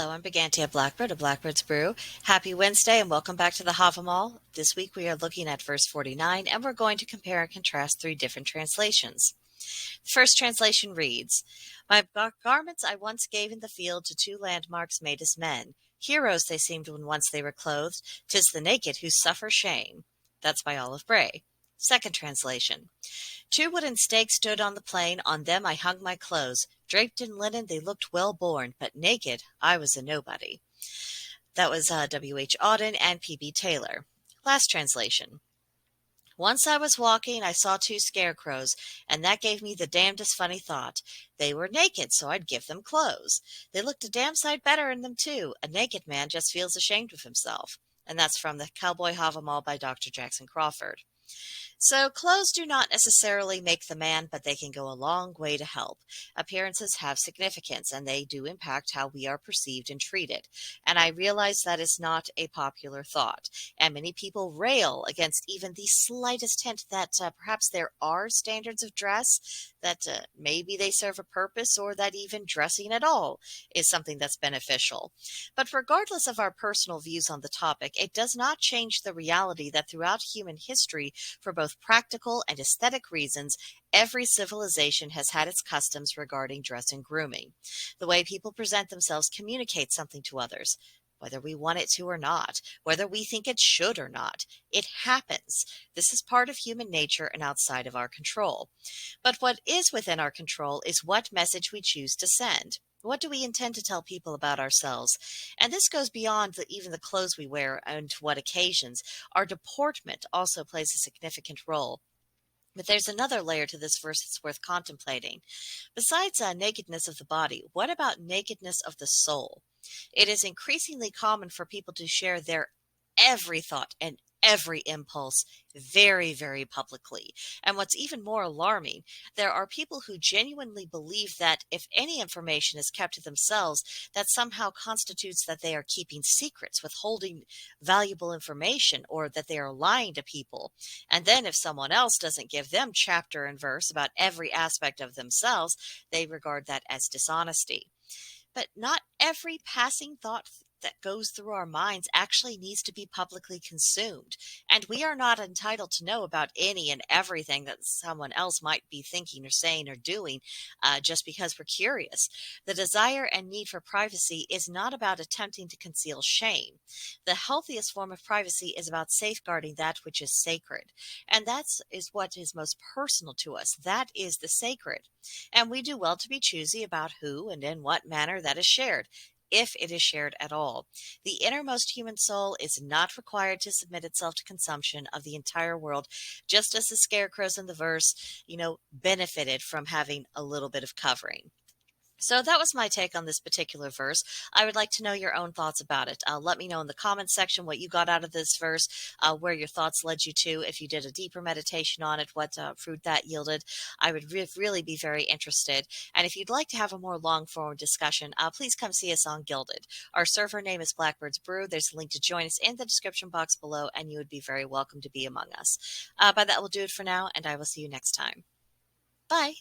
Hello, I'm Brigantia Blackbird of Blackbird's Brew. Happy Wednesday and welcome back to the Havamal. This week we are looking at verse 49 and we're going to compare and contrast three different translations. The first translation reads, My garments I once gave in the field to two landmarks made as men. Heroes they seemed when once they were clothed. 'Tis the naked who suffer shame. That's by Olive Bray. Second translation. Two wooden stakes stood on the plain, on them I hung my clothes. Draped in linen they looked well born, but naked I was a nobody. That was W.H. Auden and P.B. Taylor. Last translation. Once I was walking, I saw two scarecrows, and that gave me the damnedest funny thought. They were naked, so I'd give them clothes. They looked a damn sight better in them, too. A naked man just feels ashamed of himself. And that's from the Cowboy Havamal by Dr. Jackson Crawford. So clothes do not necessarily make the man, but they can go a long way to help. Appearances have significance, and they do impact how we are perceived and treated. And I realize that is not a popular thought, and many people rail against even the slightest hint that perhaps there are standards of dress, that maybe they serve a purpose, or that even dressing at all is something that's beneficial. But regardless of our personal views on the topic, it does not change the reality that throughout human history, for both practical and aesthetic reasons, every civilization has had its customs regarding dress and grooming. The way people present themselves communicates something to others, whether we want it to or not, whether we think it should or not. It happens. This is part of human nature and outside of our control. But what is within our control is what message we choose to send. What do we intend to tell people about ourselves? And this goes beyond even the clothes we wear and to what occasions. Our deportment also plays a significant role. But there's another layer to this verse that's worth contemplating. Besides nakedness of the body, what about nakedness of the soul? It is increasingly common for people to share their every thought and every impulse very, very publicly. And what's even more alarming, there are people who genuinely believe that if any information is kept to themselves, that somehow constitutes that they are keeping secrets, withholding valuable information, or that they are lying to people. And then if someone else doesn't give them chapter and verse about every aspect of themselves, they regard that as dishonesty. But not every passing thought that goes through our minds actually needs to be publicly consumed. And we are not entitled to know about any and everything that someone else might be thinking or saying or doing just because we're curious. The desire and need for privacy is not about attempting to conceal shame. The healthiest form of privacy is about safeguarding that which is sacred. And that is what is most personal to us. That is the sacred. And we do well to be choosy about who and in what manner that is shared, if it is shared at all. The innermost human soul is not required to submit itself to consumption of the entire world, just as the scarecrows in the verse, benefited from having a little bit of covering. So that was my take on this particular verse. I would like to know your own thoughts about it. Let me know in the comments section what you got out of this verse, where your thoughts led you to, if you did a deeper meditation on it, what fruit that yielded. I would really be very interested. And if you'd like to have a more long-form discussion, please come see us on Gilded. Our server name is Blackbird's Brew. There's a link to join us in the description box below, and you would be very welcome to be among us. But that will do it for now, and I will see you next time. Bye.